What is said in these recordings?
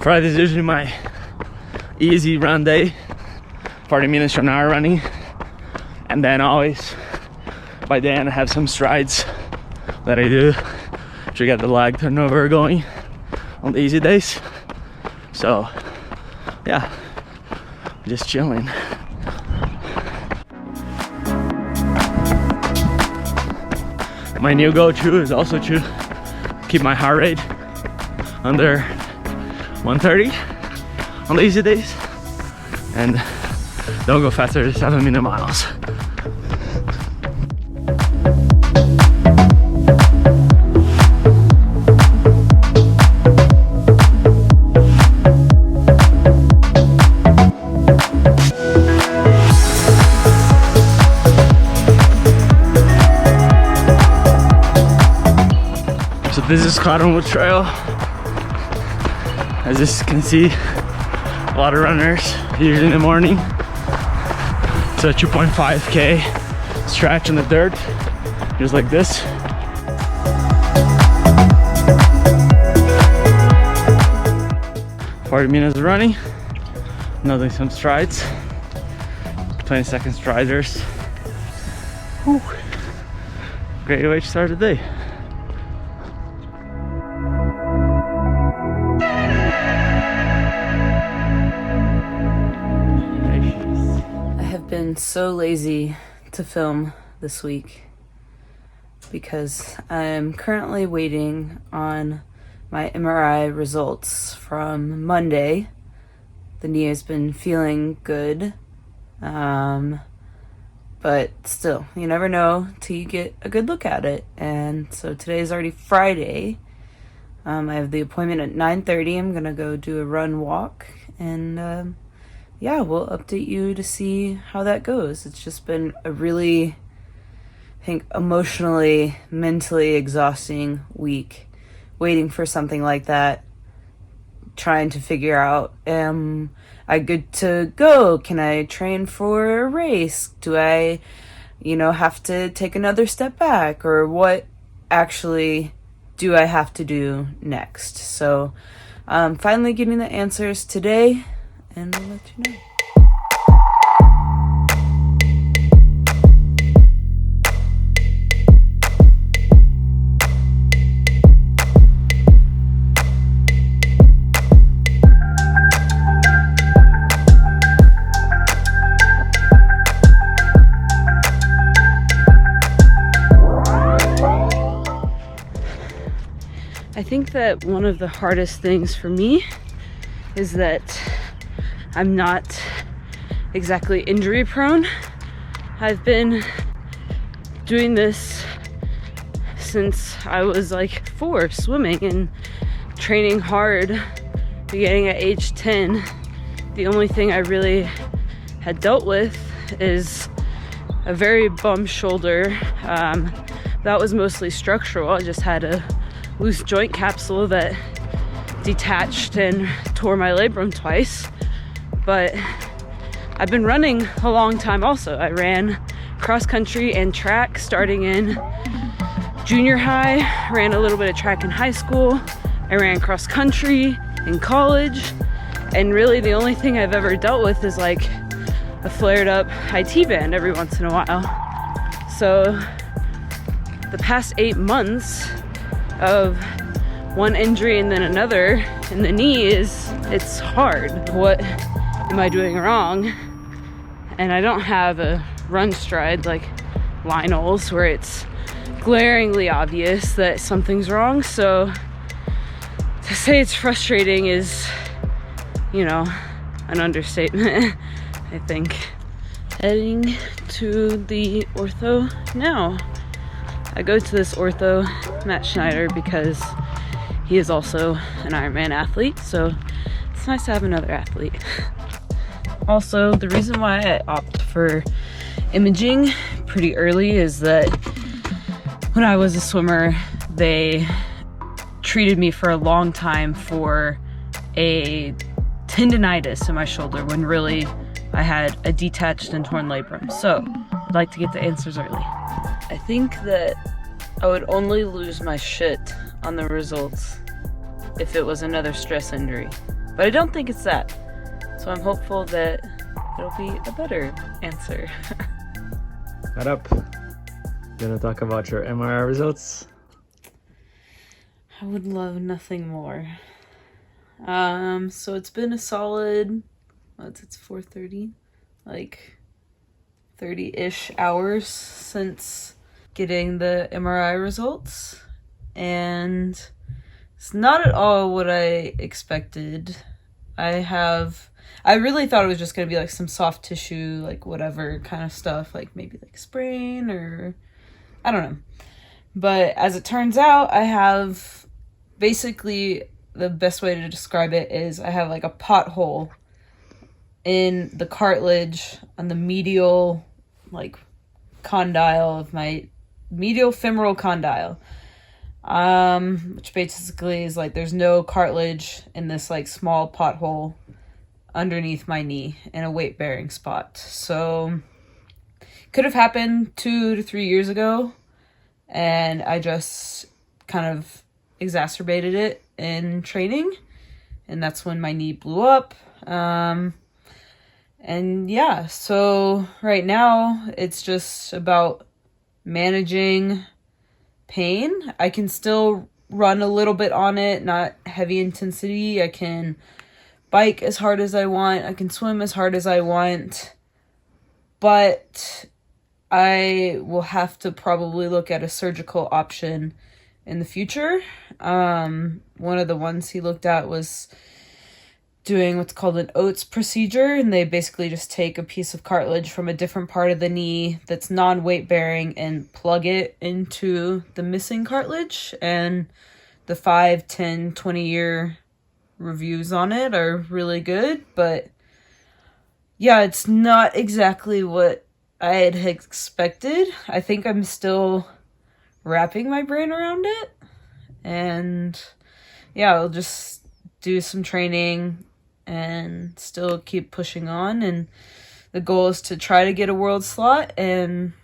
Friday is usually my easy run day, 40 minutes to an hour running, and then always by the end I have some strides that I do to get the leg turnover going on the easy days. So yeah, just chilling. My new go-to is also to keep my heart rate under 130 on the easy days and don't go faster than 7-minute miles. So this is Cottonwood Trail. As you can see, a lot of runners here in the morning. It's a 2.5K stretch in the dirt, just like this. "40 minutes of running, another some strides, 20-second striders. Whew. Great way to start the day. Been so lazy to film this week because I'm currently waiting on my MRI results from Monday. The knee has been feeling good, but still, you never know till you get a good look at it. And so today is already Friday. I have the appointment at 9:30. I'm gonna go do a run walk, and yeah, we'll update you to see how that goes. It's just been a really, I think, emotionally, mentally exhausting week waiting for something like that, trying to figure out, am I good to go? Can I train for a race? Do I, have to take another step back? Or what actually do I have to do next? So finally getting the answers today, and we'll let you know. I think that one of the hardest things for me is that I'm not exactly injury prone. I've been doing this since I was like 4, swimming and training hard beginning at age 10. The only thing I really had dealt with is a very bum shoulder. That was mostly structural. I just had a loose joint capsule that detached and tore my labrum twice. But I've been running a long time also. I ran cross country and track starting in junior high, ran a little bit of track in high school, I ran cross country in college, and really the only thing I've ever dealt with is like a flared up IT band every once in a while. So the past 8 months of one injury and then another in the knee it's hard. What am I doing wrong? And I don't have a run stride like Lionel's where it's glaringly obvious that something's wrong. So to say it's frustrating is, an understatement, I think. Heading to the ortho now. I go to this ortho, Matt Schneider, because he is also an Ironman athlete, so it's nice to have another athlete. Also, the reason why I opt for imaging pretty early is that when I was a swimmer, they treated me for a long time for a tendinitis in my shoulder when really I had a detached and torn labrum. So I'd like to get the answers early. I think that I would only lose my shit on the results if it was another stress injury. But I don't think it's that. So I'm hopeful that it'll be a better answer. Got up. Gonna talk about your MRI results. I would love nothing more. So it's been a solid, it's 4:30, like 30-ish hours since getting the MRI results, and it's not at all what I expected. I really thought it was just gonna be like some soft tissue, like whatever kind of stuff, like maybe like sprain or I don't know. But as it turns out, I have basically, the best way to describe it is I have like a pothole in the cartilage on the medial like condyle of my medial femoral condyle, which basically is like there's no cartilage in this like small pothole underneath my knee in a weight bearing spot. So could have happened 2 to 3 years ago, and I just kind of exacerbated it in training, and that's when my knee blew up. And yeah, so right now it's just about managing pain. I can still run a little bit on it, not heavy intensity. I can bike as hard as I want. I can swim as hard as I want. But I will have to probably look at a surgical option in the future. One of the ones he looked at was doing what's called an Oates procedure, and they basically just take a piece of cartilage from a different part of the knee that's non-weight bearing and plug it into the missing cartilage. And the 5, 10, 20-year reviews on it are really good, but yeah, it's not exactly what I had expected. I think I'm still wrapping my brain around it, and yeah, I'll just do some training and still keep pushing on, and the goal is to try to get a world slot and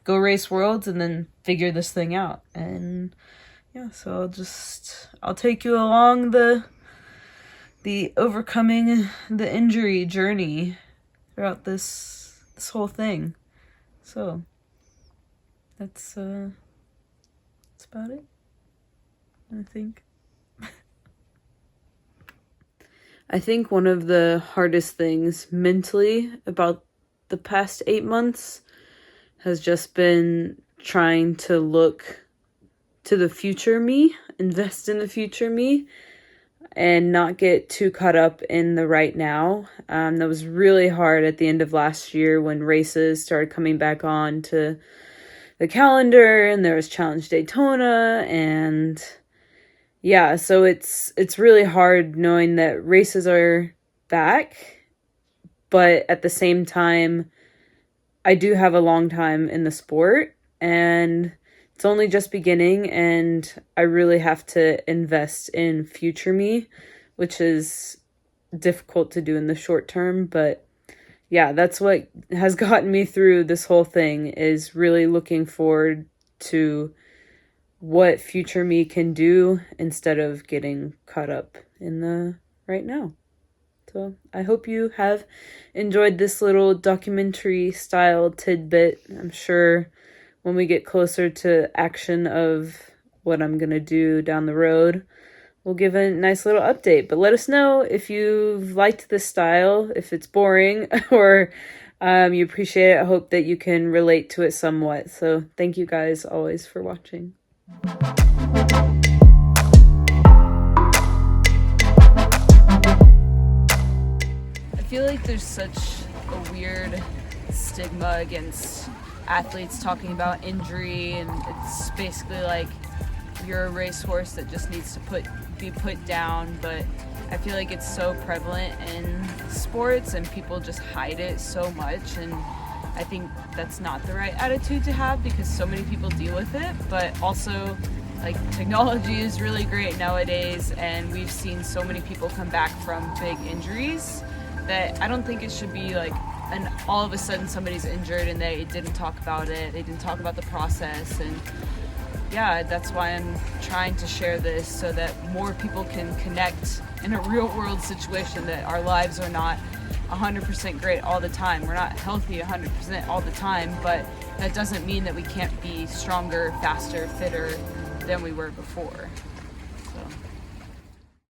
go race worlds and then figure this thing out. And yeah, so I'll take you along the overcoming the injury journey throughout this whole thing. So that's about it, I think. I think one of the hardest things mentally about the past 8 months has just been trying to look to the future me, invest in the future me, and not get too caught up in the right now. That was really hard at the end of last year when races started coming back on to the calendar, and there was Challenge Daytona, and yeah, so it's really hard knowing that races are back, but at the same time, I do have a long time in the sport, and it's only just beginning, and I really have to invest in future me, which is difficult to do in the short term. But yeah, that's what has gotten me through this whole thing, is really looking forward to what future me can do instead of getting caught up in the right now. So I hope you have enjoyed this little documentary style tidbit. I'm sure when we get closer to action of what I'm going to do down the road, we'll give a nice little update. But let us know if you've liked this style, if it's boring, or you appreciate it. I hope that you can relate to it somewhat. So thank you guys always for watching. I feel like there's such a weird stigma against athletes talking about injury, and it's basically like you're a racehorse that just needs to be put down. But I feel like it's so prevalent in sports and people just hide it so much, and I think that's not the right attitude to have because so many people deal with it. But also, like, technology is really great nowadays, and we've seen so many people come back from big injuries that I don't think it should be like and all of a sudden somebody's injured and they didn't talk about it, they didn't talk about the process. And yeah, that's why I'm trying to share this, so that more people can connect in a real world situation, that our lives are not 100% great all the time. We're not healthy 100% all the time, but that doesn't mean that we can't be stronger, faster, fitter than we were before.